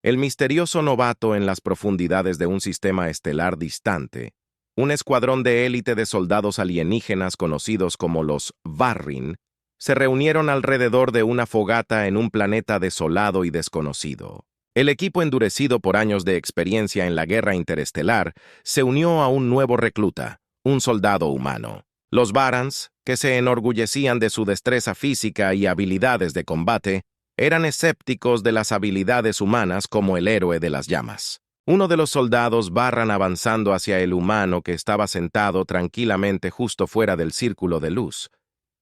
El misterioso novato en las profundidades de un sistema estelar distante, un escuadrón de élite de soldados alienígenas conocidos como los Varrin, se reunieron alrededor de una fogata en un planeta desolado y desconocido. El equipo, endurecido por años de experiencia en la guerra interestelar, se unió a un nuevo recluta, un soldado humano. Los Varans, que se enorgullecían de su destreza física y habilidades de combate, eran escépticos de las habilidades humanas como el héroe de las llamas. Uno de los soldados Varran avanzando hacia el humano que estaba sentado tranquilamente justo fuera del círculo de luz.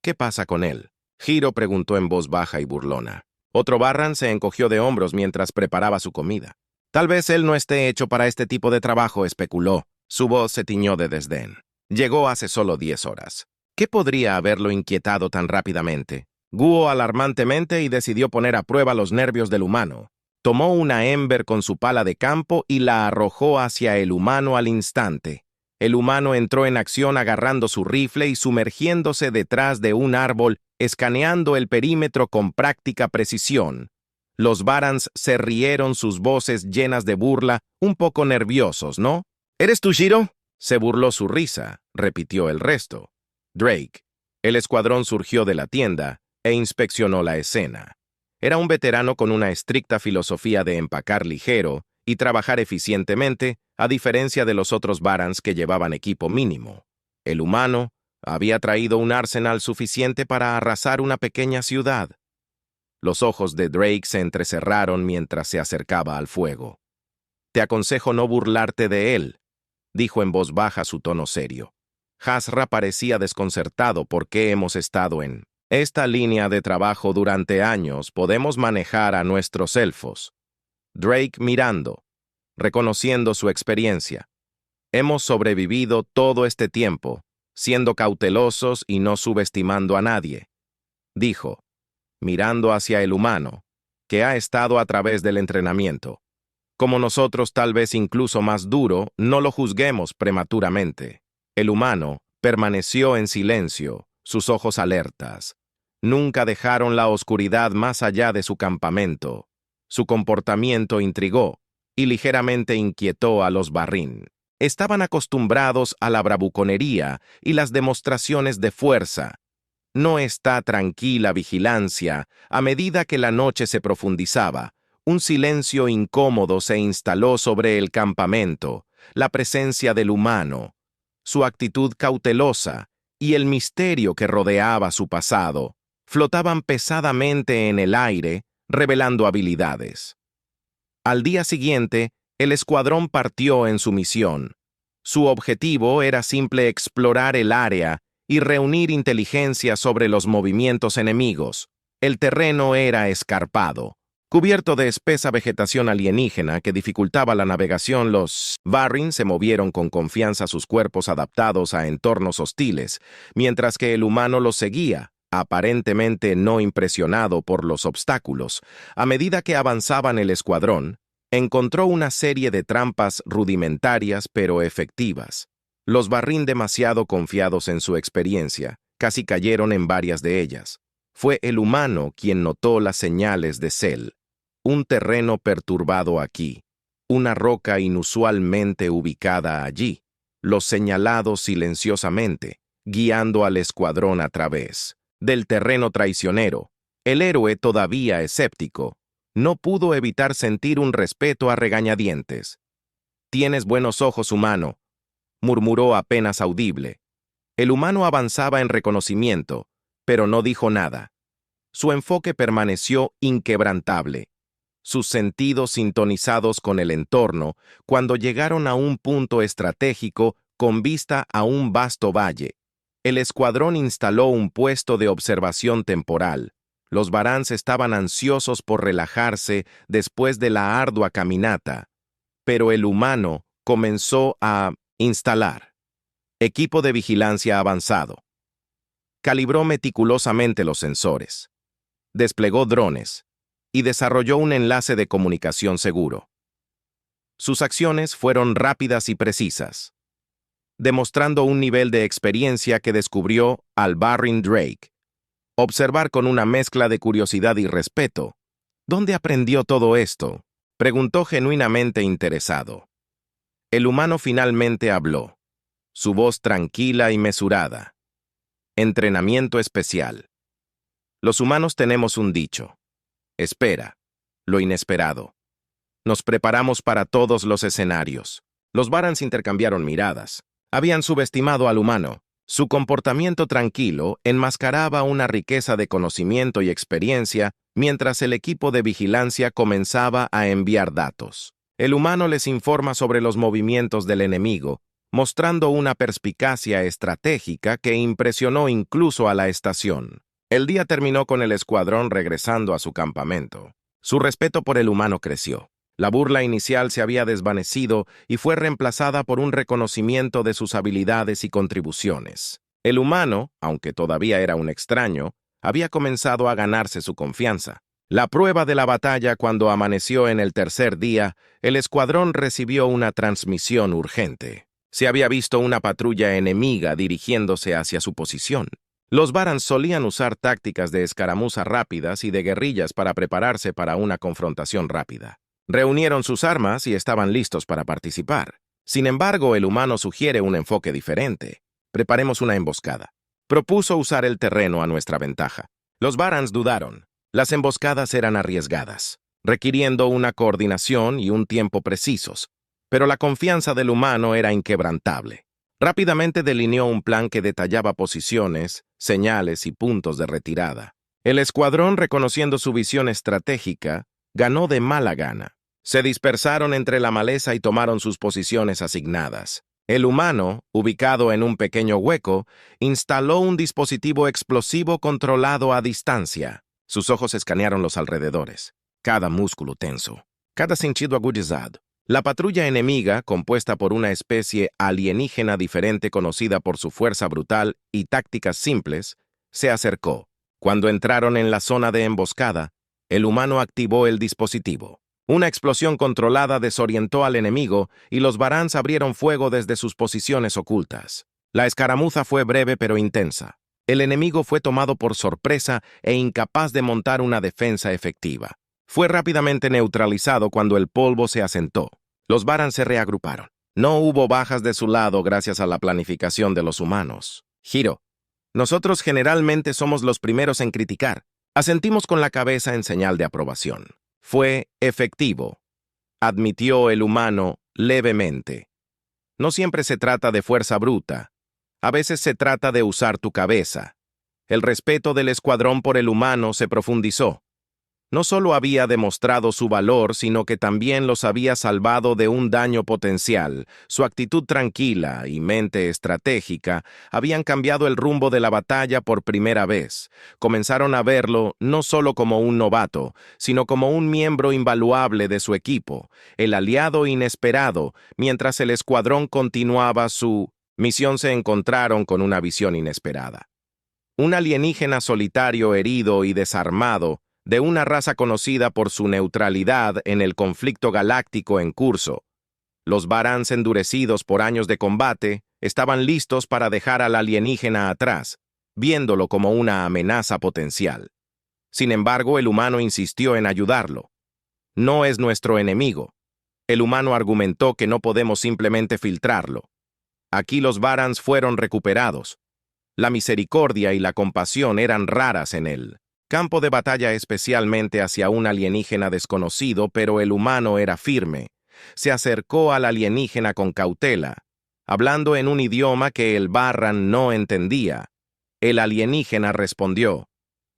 ¿Qué pasa con él? Hiro preguntó en voz baja y burlona. Otro Varran se encogió de hombros mientras preparaba su comida. Tal vez él no esté hecho para este tipo de trabajo, especuló. Su voz se tiñó de desdén. Llegó hace solo 10 horas. ¿Qué podría haberlo inquietado tan rápidamente? Guo alarmantemente y decidió poner a prueba los nervios del humano. Tomó una Ember con su pala de campo y la arrojó hacia el humano al instante. El humano entró en acción agarrando su rifle y sumergiéndose detrás de un árbol, escaneando el perímetro con práctica precisión. Los Varans se rieron, sus voces llenas de burla, un poco nerviosos, ¿no? ¿Eres tú, Shiro? Se burló su risa, repitió el resto. Drake. El escuadrón surgió de la tienda e inspeccionó la escena. Era un veterano con una estricta filosofía de empacar ligero y trabajar eficientemente, a diferencia de los otros Varans que llevaban equipo mínimo. El humano había traído un arsenal suficiente para arrasar una pequeña ciudad. Los ojos de Drake se entrecerraron mientras se acercaba al fuego. Te aconsejo no burlarte de él, dijo en voz baja su tono serio. Hasra parecía desconcertado porque hemos estado en esta línea de trabajo durante años. Podemos manejar a nuestros elfos. Drake mirando, reconociendo su experiencia. Hemos sobrevivido todo este tiempo, siendo cautelosos y no subestimando a nadie, dijo, mirando hacia el humano, que ha estado a través del entrenamiento. Como nosotros, tal vez incluso más duro, no lo juzguemos prematuramente. El humano permaneció en silencio, sus ojos alertas. Nunca dejaron la oscuridad más allá de su campamento. Su comportamiento intrigó y ligeramente inquietó a los Varrin. Estaban acostumbrados a la bravuconería y las demostraciones de fuerza. No está tranquila vigilancia. A medida que la noche se profundizaba, un silencio incómodo se instaló sobre el campamento, la presencia del humano, su actitud cautelosa y el misterio que rodeaba su pasado flotaban pesadamente en el aire, revelando habilidades. Al día siguiente, el escuadrón partió en su misión. Su objetivo era simple explorar el área y reunir inteligencia sobre los movimientos enemigos. El terreno era escarpado, cubierto de espesa vegetación alienígena que dificultaba la navegación. Los Varrin se movieron con confianza, sus cuerpos adaptados a entornos hostiles, mientras que el humano los seguía, aparentemente no impresionado por los obstáculos. A medida que avanzaban, el escuadrón encontró una serie de trampas rudimentarias pero efectivas. Los Varrin, demasiado confiados en su experiencia, casi cayeron en varias de ellas. Fue el humano quien notó las señales de Cell. Un terreno perturbado aquí, una roca inusualmente ubicada allí, los señalados silenciosamente, guiando al escuadrón a través del terreno traicionero. El héroe, todavía escéptico, no pudo evitar sentir un respeto a regañadientes. «Tienes buenos ojos, humano», murmuró apenas audible. El humano avanzaba en reconocimiento, pero no dijo nada. Su enfoque permaneció inquebrantable, sus sentidos sintonizados con el entorno cuando llegaron a un punto estratégico con vista a un vasto valle. El escuadrón instaló un puesto de observación temporal. Los Varans estaban ansiosos por relajarse después de la ardua caminata, pero el humano comenzó a instalar equipo de vigilancia avanzado. Calibró meticulosamente los sensores, desplegó drones y desarrolló un enlace de comunicación seguro. Sus acciones fueron rápidas y precisas, demostrando un nivel de experiencia que descubrió al Varrin Drake. Observar con una mezcla de curiosidad y respeto. ¿Dónde aprendió todo esto? Preguntó genuinamente interesado. El humano finalmente habló, su voz tranquila y mesurada. Entrenamiento especial. Los humanos tenemos un dicho. Espera, lo inesperado. Nos preparamos para todos los escenarios. Los Varans intercambiaron miradas. Habían subestimado al humano. Su comportamiento tranquilo enmascaraba una riqueza de conocimiento y experiencia mientras el equipo de vigilancia comenzaba a enviar datos. El humano les informa sobre los movimientos del enemigo, mostrando una perspicacia estratégica que impresionó incluso a la estación. El día terminó con el escuadrón regresando a su campamento. Su respeto por el humano creció. La burla inicial se había desvanecido y fue reemplazada por un reconocimiento de sus habilidades y contribuciones. El humano, aunque todavía era un extraño, había comenzado a ganarse su confianza. La prueba de la batalla cuando amaneció en el tercer día, el escuadrón recibió una transmisión urgente. Se había visto una patrulla enemiga dirigiéndose hacia su posición. Los Varans solían usar tácticas de escaramuza rápidas y de guerrillas para prepararse para una confrontación rápida. Reunieron sus armas y estaban listos para participar. Sin embargo, el humano sugiere un enfoque diferente. Preparemos una emboscada. Propuso usar el terreno a nuestra ventaja. Los Varans dudaron. Las emboscadas eran arriesgadas, requiriendo una coordinación y un tiempo precisos, pero la confianza del humano era inquebrantable. Rápidamente delineó un plan que detallaba posiciones, señales y puntos de retirada. El escuadrón, reconociendo su visión estratégica, ganó de mala gana. Se dispersaron entre la maleza y tomaron sus posiciones asignadas. El humano, ubicado en un pequeño hueco, instaló un dispositivo explosivo controlado a distancia. Sus ojos escanearon los alrededores, cada músculo tenso, cada sentido agudizado. La patrulla enemiga, compuesta por una especie alienígena diferente conocida por su fuerza brutal y tácticas simples, se acercó. Cuando entraron en la zona de emboscada, el humano activó el dispositivo. Una explosión controlada desorientó al enemigo y los Varans abrieron fuego desde sus posiciones ocultas. La escaramuza fue breve pero intensa. El enemigo fue tomado por sorpresa e incapaz de montar una defensa efectiva. Fue rápidamente neutralizado cuando el polvo se asentó. Los Varans se reagruparon. No hubo bajas de su lado gracias a la planificación de los humanos. Giro. Nosotros generalmente somos los primeros en criticar. Asentimos con la cabeza en señal de aprobación. Fue efectivo, admitió el humano levemente. No siempre se trata de fuerza bruta. A veces se trata de usar tu cabeza. El respeto del escuadrón por el humano se profundizó. No solo había demostrado su valor, sino que también los había salvado de un daño potencial. Su actitud tranquila y mente estratégica habían cambiado el rumbo de la batalla por primera vez. Comenzaron a verlo no solo como un novato, sino como un miembro invaluable de su equipo, el aliado inesperado, mientras el escuadrón continuaba su misión. Se encontraron con una visión inesperada. Un alienígena solitario, herido y desarmado, de una raza conocida por su neutralidad en el conflicto galáctico en curso. Los Varans, endurecidos por años de combate, estaban listos para dejar al alienígena atrás, viéndolo como una amenaza potencial. Sin embargo, el humano insistió en ayudarlo. No es nuestro enemigo. El humano argumentó que no podemos simplemente filtrarlo. Aquí los Varans fueron recuperados. La misericordia y la compasión eran raras en él. Campo de batalla especialmente hacia un alienígena desconocido, pero el humano era firme. Se acercó al alienígena con cautela, hablando en un idioma que el Varran no entendía. El alienígena respondió.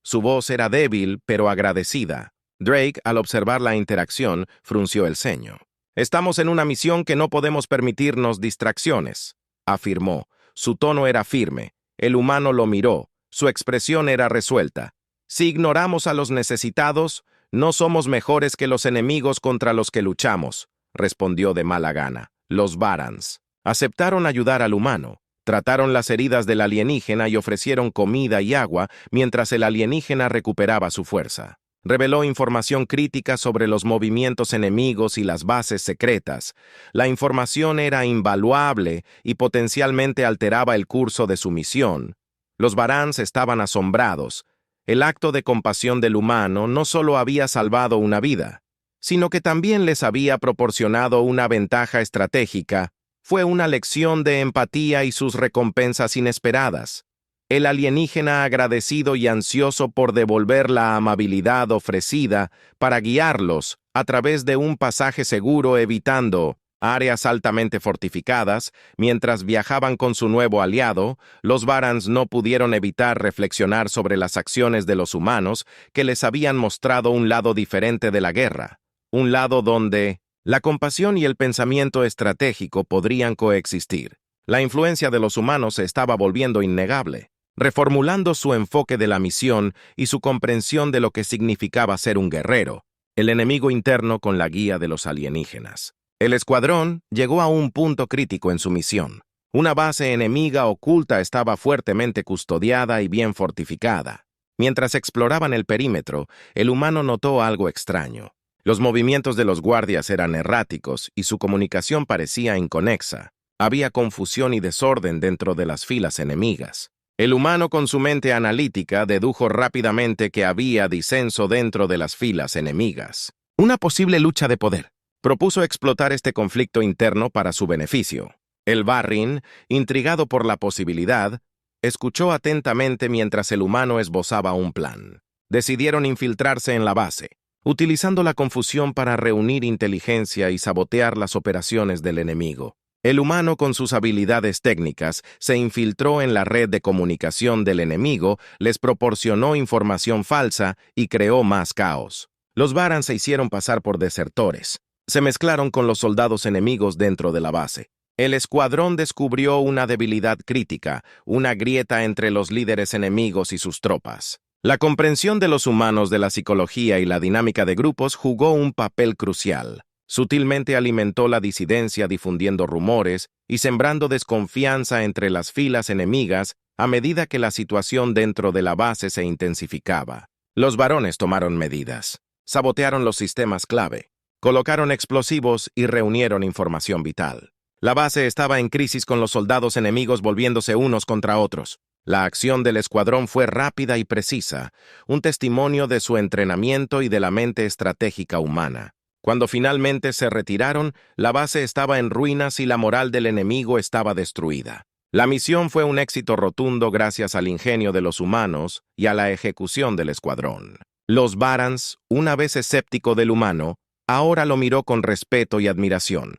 Su voz era débil, pero agradecida. Drake, al observar la interacción, frunció el ceño. «Estamos en una misión que no podemos permitirnos distracciones», afirmó. Su tono era firme. El humano lo miró. Su expresión era resuelta. «Si ignoramos a los necesitados, no somos mejores que los enemigos contra los que luchamos», respondió de mala gana. Los Varans aceptaron ayudar al humano, trataron las heridas del alienígena y ofrecieron comida y agua mientras el alienígena recuperaba su fuerza. Reveló información crítica sobre los movimientos enemigos y las bases secretas. La información era invaluable y potencialmente alteraba el curso de su misión. Los Varans estaban asombrados. El acto de compasión del humano no solo había salvado una vida, sino que también les había proporcionado una ventaja estratégica. Fue una lección de empatía y sus recompensas inesperadas. El alienígena agradecido y ansioso por devolver la amabilidad ofrecida para guiarlos a través de un pasaje seguro evitando áreas altamente fortificadas, mientras viajaban con su nuevo aliado, los Varans no pudieron evitar reflexionar sobre las acciones de los humanos que les habían mostrado un lado diferente de la guerra, un lado donde la compasión y el pensamiento estratégico podrían coexistir. La influencia de los humanos se estaba volviendo innegable, reformulando su enfoque de la misión y su comprensión de lo que significaba ser un guerrero, el enemigo interno con la guía de los alienígenas. El escuadrón llegó a un punto crítico en su misión. Una base enemiga oculta estaba fuertemente custodiada y bien fortificada. Mientras exploraban el perímetro, el humano notó algo extraño. Los movimientos de los guardias eran erráticos y su comunicación parecía inconexa. Había confusión y desorden dentro de las filas enemigas. El humano, con su mente analítica, dedujo rápidamente que había disenso dentro de las filas enemigas. Una posible lucha de poder. Propuso explotar este conflicto interno para su beneficio. El Varrin, intrigado por la posibilidad, escuchó atentamente mientras el humano esbozaba un plan. Decidieron infiltrarse en la base, utilizando la confusión para reunir inteligencia y sabotear las operaciones del enemigo. El humano, con sus habilidades técnicas, se infiltró en la red de comunicación del enemigo, les proporcionó información falsa y creó más caos. Los Varans se hicieron pasar por desertores. Se mezclaron con los soldados enemigos dentro de la base. El escuadrón descubrió una debilidad crítica, una grieta entre los líderes enemigos y sus tropas. La comprensión de los humanos de la psicología y la dinámica de grupos jugó un papel crucial. Sutilmente alimentó la disidencia difundiendo rumores y sembrando desconfianza entre las filas enemigas a medida que la situación dentro de la base se intensificaba. Los varones tomaron medidas. Sabotearon los sistemas clave. Colocaron explosivos y reunieron información vital. La base estaba en crisis con los soldados enemigos volviéndose unos contra otros. La acción del escuadrón fue rápida y precisa, un testimonio de su entrenamiento y de la mente estratégica humana. Cuando finalmente se retiraron, la base estaba en ruinas y la moral del enemigo estaba destruida. La misión fue un éxito rotundo gracias al ingenio de los humanos y a la ejecución del escuadrón. Los Varans, una vez escéptico del humano, ahora lo miró con respeto y admiración.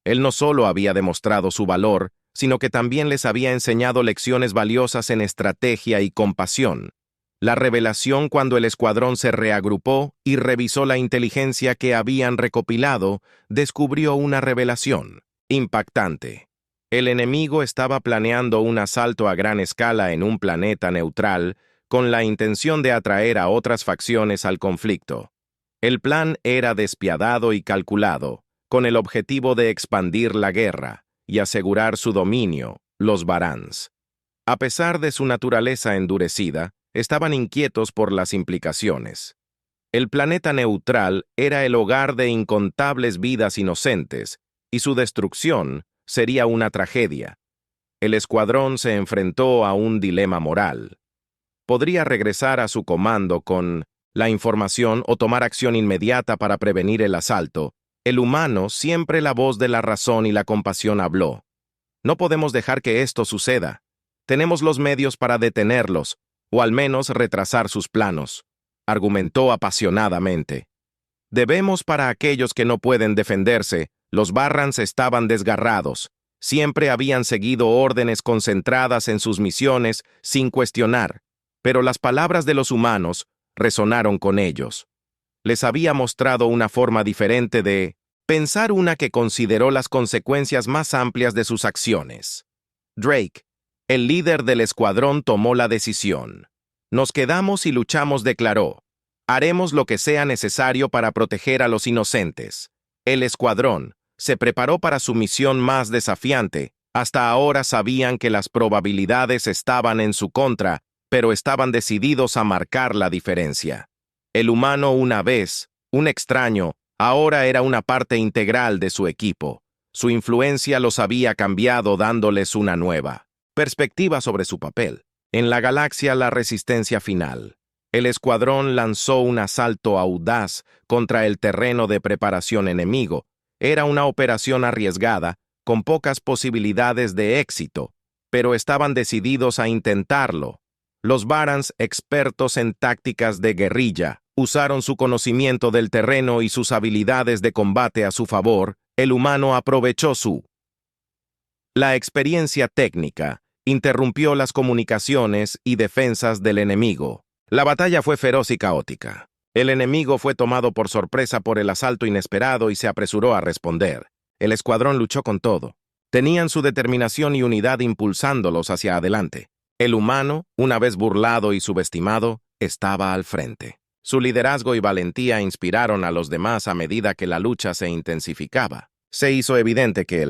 Él no solo había demostrado su valor, sino que también les había enseñado lecciones valiosas en estrategia y compasión. La revelación cuando el escuadrón se reagrupó y revisó la inteligencia que habían recopilado, descubrió una revelación impactante. El enemigo estaba planeando un asalto a gran escala en un planeta neutral con la intención de atraer a otras facciones al conflicto. El plan era despiadado y calculado, con el objetivo de expandir la guerra y asegurar su dominio, los Varans. A pesar de su naturaleza endurecida, estaban inquietos por las implicaciones. El planeta neutral era el hogar de incontables vidas inocentes, y su destrucción sería una tragedia. El escuadrón se enfrentó a un dilema moral. Podría regresar a su comando con la información o tomar acción inmediata para prevenir el asalto. El humano, siempre la voz de la razón y la compasión, habló. No podemos dejar que esto suceda. Tenemos los medios para detenerlos, o al menos retrasar sus planos, argumentó apasionadamente. Debemos para aquellos que no pueden defenderse. Los Varrans estaban desgarrados. Siempre habían seguido órdenes concentradas en sus misiones sin cuestionar, pero las palabras de los humanos resonaron con ellos. Les había mostrado una forma diferente de pensar, una que consideró las consecuencias más amplias de sus acciones. Drake, el líder del escuadrón, tomó la decisión. Nos quedamos y luchamos, declaró. Haremos lo que sea necesario para proteger a los inocentes. El escuadrón se preparó para su misión más desafiante. Hasta ahora sabían que las probabilidades estaban en su contra, pero estaban decididos a marcar la diferencia. El humano, una vez, un extraño, ahora era una parte integral de su equipo. Su influencia los había cambiado, dándoles una nueva perspectiva sobre su papel en la galaxia, la resistencia final. El escuadrón lanzó un asalto audaz contra el terreno de preparación enemigo. Era una operación arriesgada, con pocas posibilidades de éxito, pero estaban decididos a intentarlo. Los Varans, expertos en tácticas de guerrilla, usaron su conocimiento del terreno y sus habilidades de combate a su favor. El humano aprovechó la experiencia técnica, interrumpió las comunicaciones y defensas del enemigo. La batalla fue feroz y caótica. El enemigo fue tomado por sorpresa por el asalto inesperado y se apresuró a responder. El escuadrón luchó con todo. Tenían su determinación y unidad impulsándolos hacia adelante. El humano, una vez burlado y subestimado, estaba al frente. Su liderazgo y valentía inspiraron a los demás a medida que la lucha se intensificaba. Se hizo evidente que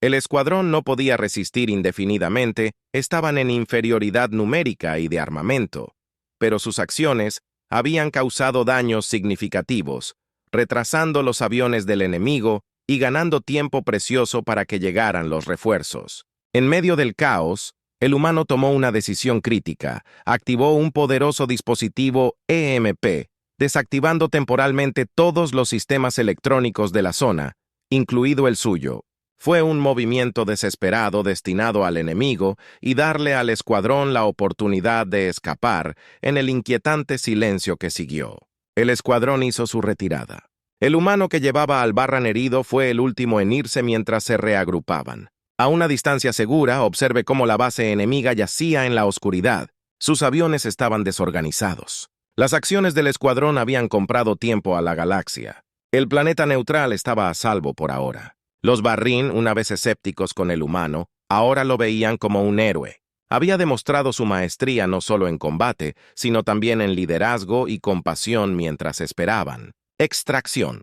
el escuadrón no podía resistir indefinidamente, estaban en inferioridad numérica y de armamento, pero sus acciones habían causado daños significativos, retrasando los aviones del enemigo y ganando tiempo precioso para que llegaran los refuerzos. En medio del caos, el humano tomó una decisión crítica, activó un poderoso dispositivo EMP, desactivando temporalmente todos los sistemas electrónicos de la zona, incluido el suyo. Fue un movimiento desesperado destinado al enemigo y darle al escuadrón la oportunidad de escapar en el inquietante silencio que siguió. El escuadrón hizo su retirada. El humano que llevaba al Varran herido fue el último en irse mientras se reagrupaban. A una distancia segura, observe cómo la base enemiga yacía en la oscuridad. Sus aviones estaban desorganizados. Las acciones del escuadrón habían comprado tiempo a la galaxia. El planeta neutral estaba a salvo por ahora. Los Varrin, una vez escépticos con el humano, ahora lo veían como un héroe. Había demostrado su maestría no solo en combate, sino también en liderazgo y compasión mientras esperaban. Extracción.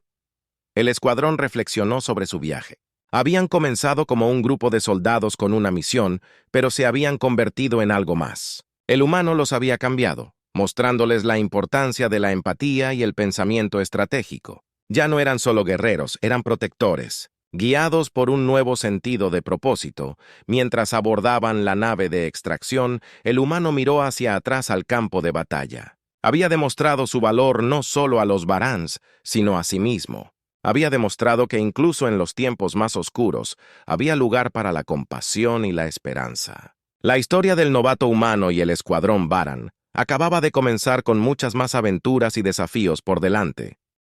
El escuadrón reflexionó sobre su viaje. Habían comenzado como un grupo de soldados con una misión, pero se habían convertido en algo más. El humano los había cambiado, mostrándoles la importancia de la empatía y el pensamiento estratégico. Ya no eran solo guerreros, eran protectores. Guiados por un nuevo sentido de propósito, mientras abordaban la nave de extracción, el humano miró hacia atrás al campo de batalla. Había demostrado su valor no solo a los Varans, sino a sí mismo. Había demostrado que incluso en los tiempos más oscuros, había lugar para la compasión y la esperanza. La historia del novato humano y el escuadrón Varan acababa de comenzar con muchas más aventuras y desafíos por delante.